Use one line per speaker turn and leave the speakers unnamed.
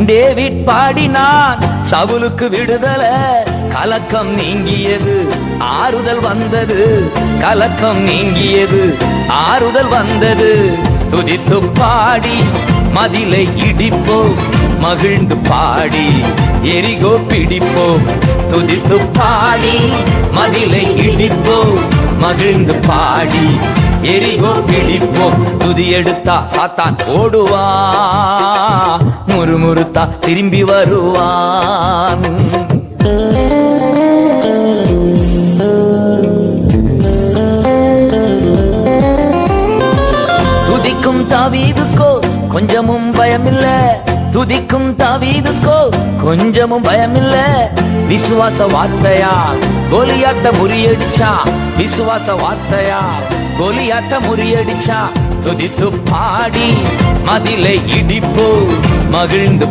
David பாடினான் சவுலுக்கு விடுதலை, கலக்கம் நீங்கியது, ஆறுதல் வந்தது. கலக்கம் நீங்கியது, ஆறுதல் வந்தது. துதித்து பாடி மதிலை இடிப்போம், மகிழ்ந்து பாடி எரிகோ பிடிப்போம். துதித்து பாடி மதிலை இடிப்போம், மகிழ்ந்து பாடி எரிகோ பிடிப்போம். துதி எடுத்தா சாத்தான் ஓடுவான், முறுமுறுத்தா திரும்பி வருவான். துதிக்கும் தாவீதுக்கோ கொஞ்சமும் பயமில்ல, துதிக்கும் தாவீதுக்கோ கொஞ்சமும் பயமில்ல. விசுவாச வார்த்தையா கோலியாத்த முறியடிச்சா, விசுவாச வார்த்தையா கோலியாத்த முறியடிச்சா. துதித்து பாடி மதிலை இடிப்போ, மகிழ்ந்து